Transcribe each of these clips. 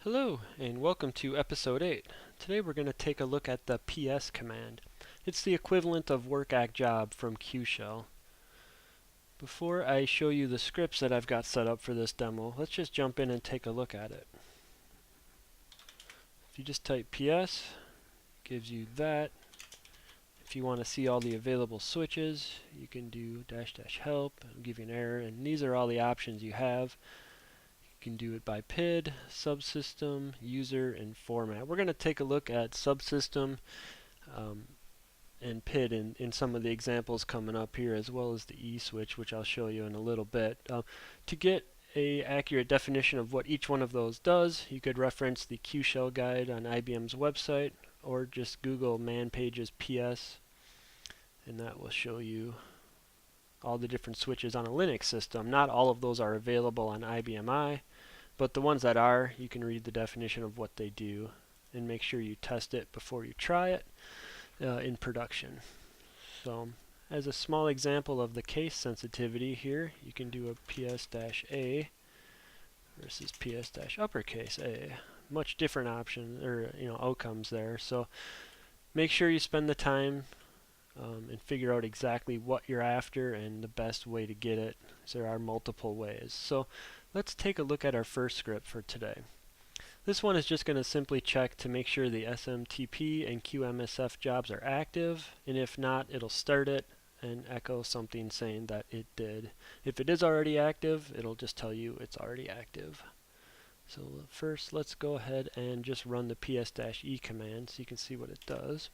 Hello, and welcome to episode 8. Today we're going to take a look at the PS command. It's the equivalent of work-act-job from QShell. Before I show you the scripts that I've got set up for this demo, let's just jump in and take a look at it. If you just type PS, it gives you that. If you want to see all the available switches, you can do --help, it'll give you an error, and these are all the options you have. You can do it by PID, subsystem, user, and format. We're going to take a look at subsystem and PID in some of the examples coming up here, as well as the E switch, which I'll show you in a little bit. To get an accurate definition of what each one of those does, you could reference the QShell guide on IBM's website, or just Google man pages PS, and that will show you all the different switches on a Linux system. Not all of those are available on IBM I, but the ones that are, you can read the definition of what they do and make sure you test it before you try it in production. So as a small example of the case sensitivity here, you can do a PS-A versus PS-uppercase A. Much different option or outcomes there. So make sure you spend the time and figure out exactly what you're after and the best way to get it. So there are multiple ways. So let's take a look at our first script for today. This one is just going to simply check to make sure the SMTP and QMSF jobs are active, and if not, it'll start it and echo something saying that it did. If it is already active, it'll just tell you it's already active. So first, let's go ahead and just run the ps-e command so you can see what it does.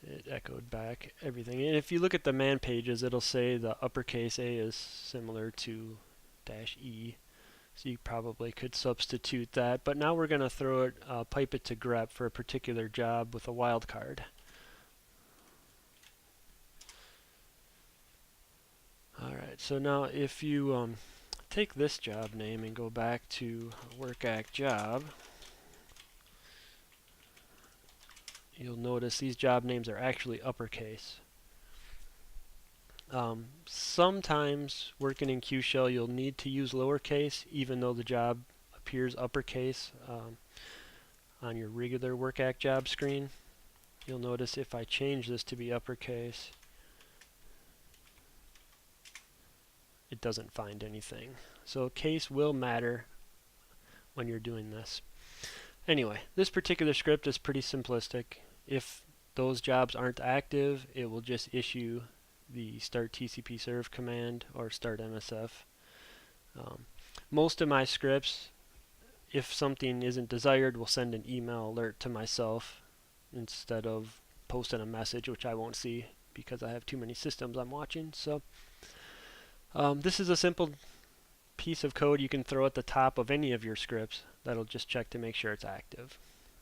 It echoed back everything. And if you look at the man pages, it'll say the uppercase A is similar to -E. So you probably could substitute that. But now we're going to pipe it to grep for a particular job with a wildcard. Alright, so now if you take this job name and go back to work-act-job, you'll notice these job names are actually uppercase. Sometimes working in QShell you'll need to use lowercase even though the job appears uppercase on your regular work-act-job screen. You'll notice if I change this to be uppercase, it doesn't find anything. So case will matter when you're doing this. Anyway, this particular script is pretty simplistic. If those jobs aren't active, it will just issue the start TCP serve command or start MSF. Most of my scripts, if something isn't desired, will send an email alert to myself instead of posting a message, which I won't see because I have too many systems I'm watching. So this is a simple piece of code you can throw at the top of any of your scripts that'll just check to make sure it's active.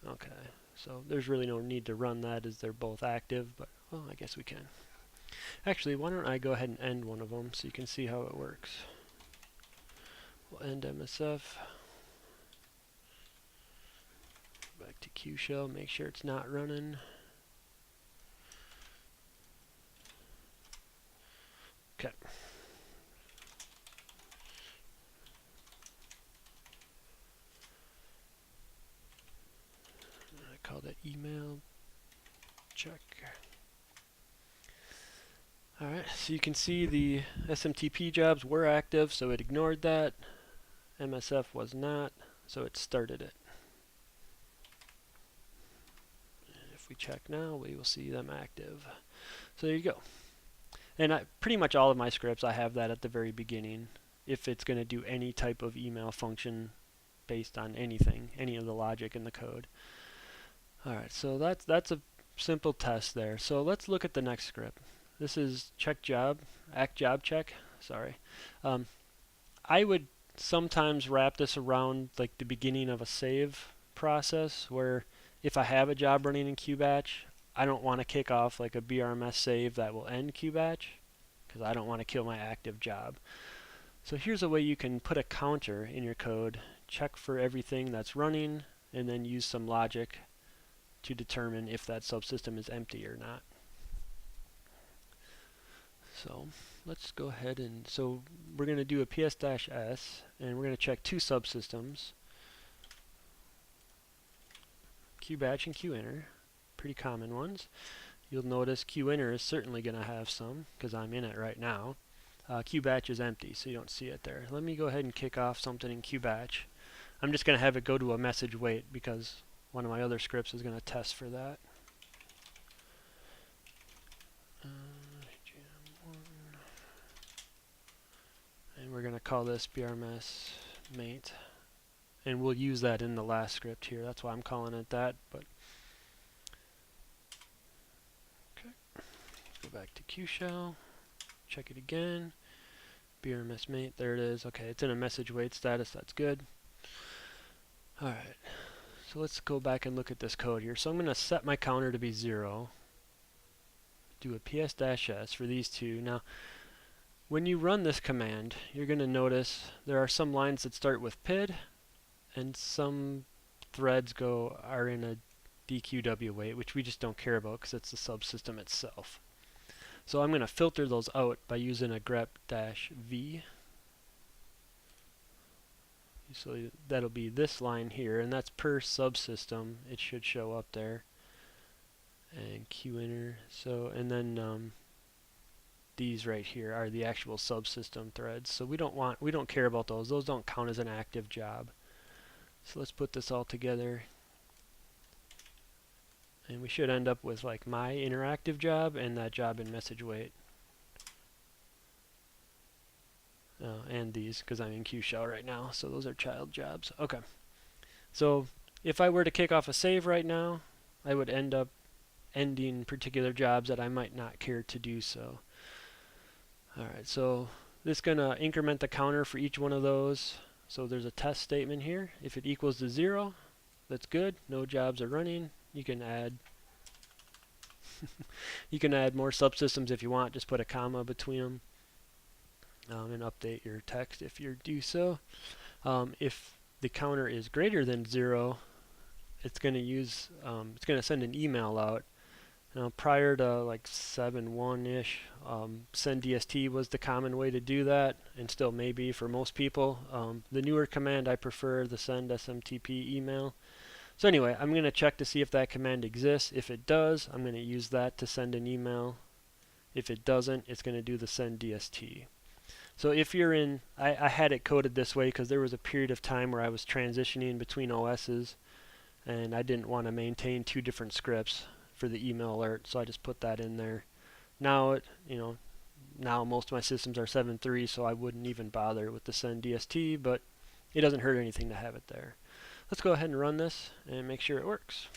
Okay, so there's really no need to run that as they're both active, but well, I guess we can. Actually, why don't I go ahead and end one of them so you can see how it works. We'll end MSF. Back to QShell, make sure it's not running. Okay. I call that email check. Alright, so you can see the SMTP jobs were active, so it ignored that. MSF was not, so it started it. And if we check now, we will see them active. So there you go. And pretty much all of my scripts, I have that at the very beginning. If it's going to do any type of email function based on anything, any of the logic in the code. Alright, so that's a simple test there. So let's look at the next script. This is check job, act job check, sorry. I would sometimes wrap this around like the beginning of a save process where if I have a job running in QBatch, I don't want to kick off like a BRMS save that will end QBatch because I don't want to kill my active job. So here's a way you can put a counter in your code, check for everything that's running, and then use some logic to determine if that subsystem is empty or not. So let's go ahead and, so we're going to do a ps-s, and we're going to check two subsystems, qbatch and qinter, pretty common ones. You'll notice qinter is certainly going to have some, because I'm in it right now. Qbatch is empty, so you don't see it there. Let me go ahead and kick off something in qbatch. I'm just going to have it go to a message wait, because one of my other scripts is going to test for that. And we're going to call this brms mate. And we'll use that in the last script here. That's why I'm calling it that. But okay, go back to qshell, check it again. brms mate, there it is. Okay, it's in a message wait status. That's good. All right, so let's go back and look at this code here. So I'm going to set my counter to be 0. Do a ps-s for these two. Now, when you run this command, you're going to notice there are some lines that start with PID, and some threads are in a DQW wait, which we just don't care about because it's the subsystem itself. So I'm going to filter those out by using a grep-v. So that'll be this line here, and that's per subsystem. It should show up there. And qinter. So, and then these right here are the actual subsystem threads. So we don't care about those. Those don't count as an active job. So let's put this all together. And we should end up with like my interactive job and that job in message wait. And these, because I'm in qshell right now. So those are child jobs. Okay. So if I were to kick off a save right now, I would end up ending particular jobs that I might not care to do so. Alright, so this is going to increment the counter for each one of those. So there's a test statement here. If it equals to 0, that's good. No jobs are running. You can add you can add more subsystems if you want. Just put a comma between them and update your text if you do so. If the counter is greater than 0, it's going to send an email out. Now, prior to like 7.1-ish, send DST was the common way to do that, and still may be for most people. The newer command, I prefer the send SMTP email. So anyway, I'm going to check to see if that command exists. If it does, I'm going to use that to send an email. If it doesn't, it's going to do the send DST. So if you're in, I had it coded this way because there was a period of time where I was transitioning between OSs, and I didn't want to maintain two different scripts for the email alert, so I just put that in there. Now now most of my systems are 7.3, so I wouldn't even bother with the send DST, but it doesn't hurt anything to have it there. Let's go ahead and run this and make sure it works.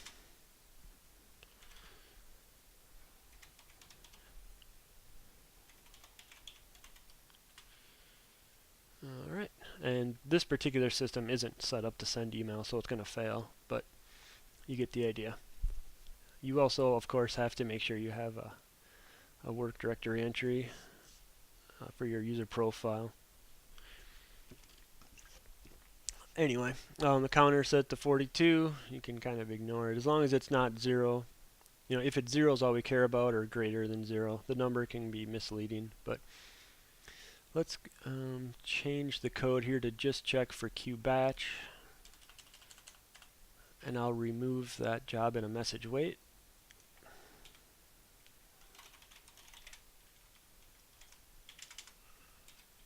Alright, and this particular system isn't set up to send email, so it's going to fail, but you get the idea. You also, of course, have to make sure you have a work directory entry for your user profile. Anyway, the counter set to 42. You can kind of ignore it as long as it's not 0. If it's 0 is all we care about, or greater than 0. The number can be misleading, but let's change the code here to just check for qbatch, and I'll remove that job in a message wait.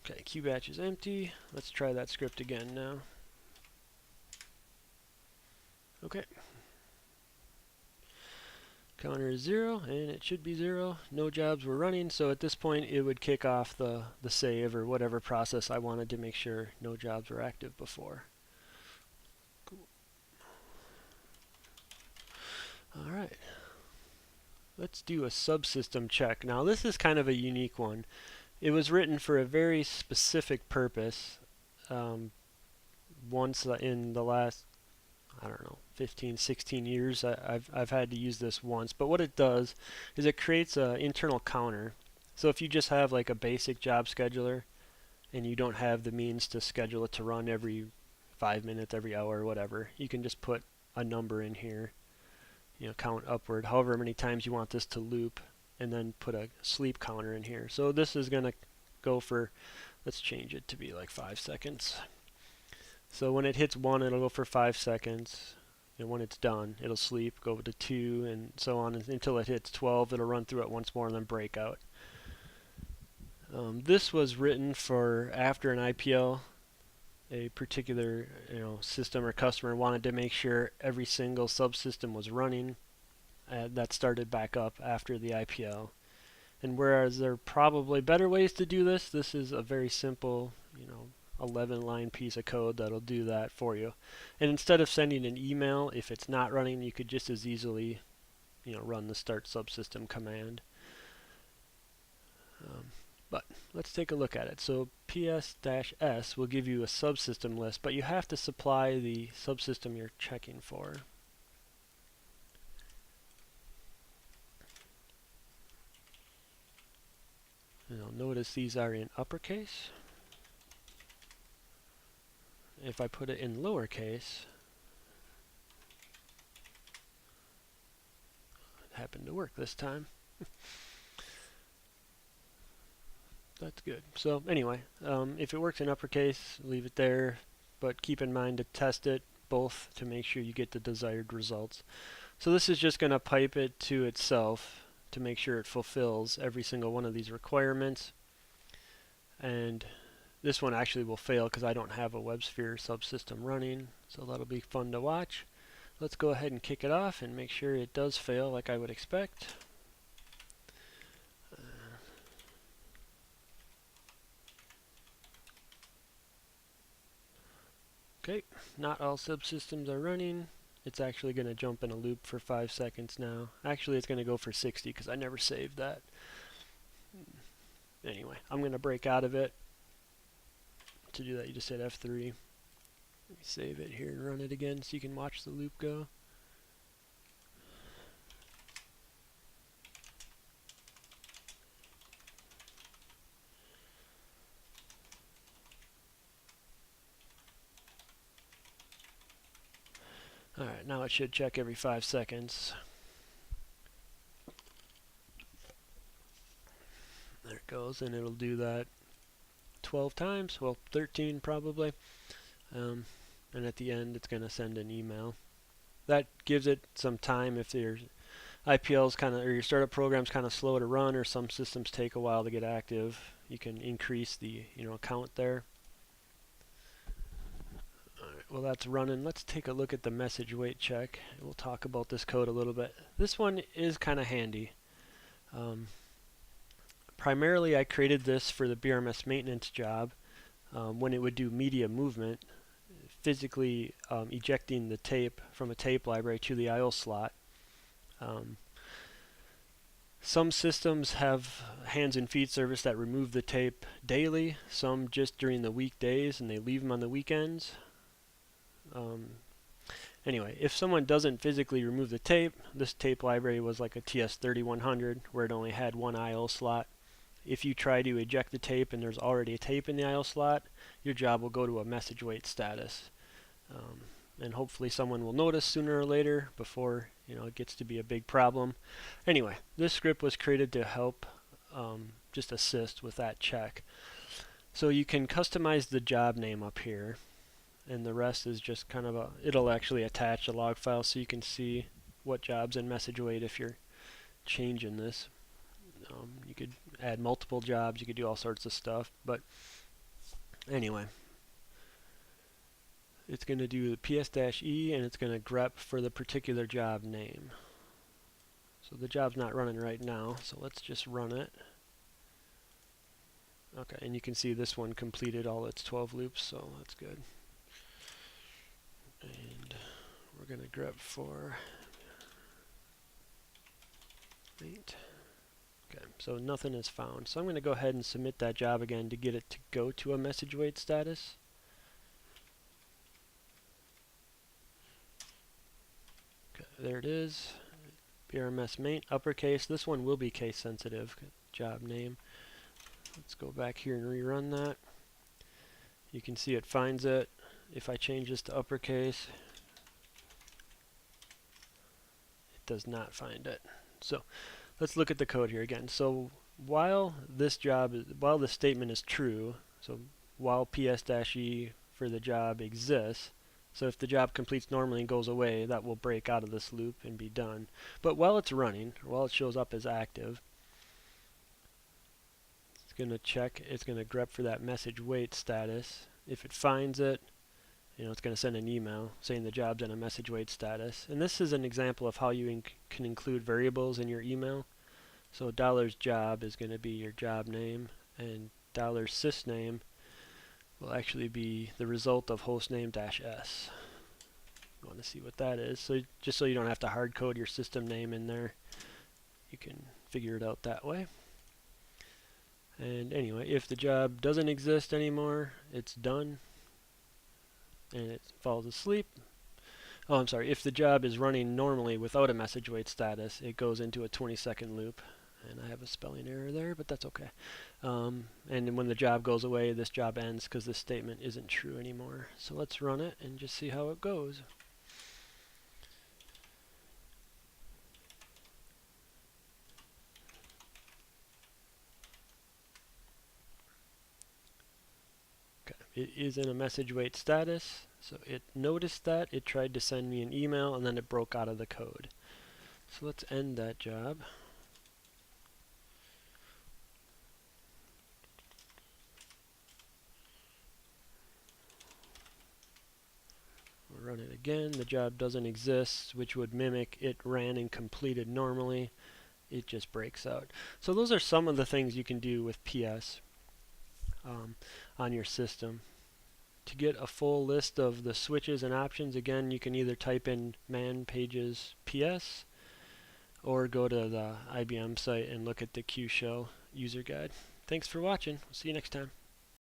Okay, qbatch is empty. Let's try that script again now. Okay. Counter is 0, and it should be 0. No jobs were running, so at this point it would kick off the save or whatever process I wanted to make sure no jobs were active before. Cool. Alright. Let's do a subsystem check. Now this is kind of a unique one. It was written for a very specific purpose. Once in the last, I don't know, 15, 16 years, I've had to use this once. But what it does is it creates an internal counter. So if you just have like a basic job scheduler and you don't have the means to schedule it to run every 5 minutes, every hour, whatever, you can just put a number in here, count upward, however many times you want this to loop, and then put a sleep counter in here. So this is going to go for, let's change it to be like 5 seconds. So when it hits 1, it'll go for 5 seconds. And when it's done, it'll sleep, go to 2, and so on until it hits 12. It'll run through it once more and then break out. This was written for after an IPL. A particular system or customer wanted to make sure every single subsystem was running that started back up after the IPL. And whereas there are probably better ways to do this, this is a very simple, 11-line piece of code that'll do that for you. And instead of sending an email, if it's not running, you could just as easily, run the start subsystem command. But let's take a look at it. So ps-s will give you a subsystem list, but you have to supply the subsystem you're checking for. Now notice these are in uppercase. If I put it in lowercase, it happened to work this time. That's good. So anyway, if it works in uppercase, leave it there, but keep in mind to test it both to make sure you get the desired results. So this is just going to pipe it to itself to make sure it fulfills every single one of these requirements. And this one actually will fail because I don't have a WebSphere subsystem running, so that'll be fun to watch. Let's go ahead and kick it off and make sure it does fail like I would expect. Okay, not all subsystems are running. It's actually going to jump in a loop for 5 seconds now. Actually, it's going to go for 60 because I never saved that. Anyway, I'm going to break out of it. To do that, you just hit F3. Let me save it here and run it again so you can watch the loop go. Alright, now it should check every 5 seconds. There it goes, and it'll do that 12 times, well 13 probably. And at the end it's going to send an email. That gives it some time if your IPL's or your startup program's kind of slow to run, or some systems take a while to get active. You can increase the count there. Well, that's running. Let's take a look at the message wait check. We'll talk about this code a little bit. This one is kind of handy. Primarily, I created this for the BRMS maintenance job when it would do media movement, physically ejecting the tape from a tape library to the I/O slot. Some systems have hands and feet service that remove the tape daily, some just during the weekdays, and they leave them on the weekends. Anyway, if someone doesn't physically remove the tape, this tape library was like a TS3100 where it only had one I/O slot. If you try to eject the tape and there's already a tape in the I/O slot, your job will go to a message wait status. And hopefully someone will notice sooner or later before it gets to be a big problem. Anyway, this script was created to help just assist with that check. So you can customize the job name up here, and the rest is just kind of it'll actually attach a log file so you can see what job's in message wait if you're changing this. You could add multiple jobs, you could do all sorts of stuff, but anyway, it's going to do the ps-e and it's going to grep for the particular job name. So the job's not running right now, so let's just run it. Okay, and you can see this one completed all its 12 loops, so that's good. And we're going to grep for 8. Okay, so nothing is found. So I'm going to go ahead and submit that job again to get it to go to a message wait status. Okay, there it is. BRMS main uppercase. This one will be case sensitive. Job name. Let's go back here and rerun that. You can see it finds it. If I change this to uppercase, it does not find it. So let's look at the code here again. So while this statement is true, so while ps-e for the job exists, so if the job completes normally and goes away, that will break out of this loop and be done. But while it's running, or while it shows up as active, it's going to check, it's going to grep for that message wait status. If it finds it, it's going to send an email saying the job's in a message wait status. And this is an example of how you can include variables in your email. So $job is going to be your job name, and $sysname will actually be the result of hostname -s. You want to see what that is. So just so you don't have to hard code your system name in there, you can figure it out that way. And anyway, if the job doesn't exist anymore, it's done and it falls asleep. Oh, I'm sorry. If the job is running normally without a message wait status, it goes into a 20-second loop. And I have a spelling error there, but that's okay. And when the job goes away, this job ends because this statement isn't true anymore. So let's run it and just see how it goes. Okay. It is in a message wait status, so it noticed that. It tried to send me an email, and then it broke out of the code. So let's end that job. We'll run it again. The job doesn't exist, which would mimic it ran and completed normally. It just breaks out. So those are some of the things you can do with PS on your system. To get a full list of the switches and options, again, you can either type in man pages PS or go to the IBM site and look at the Q Shell user guide. Thanks for watching. We'll see you next time.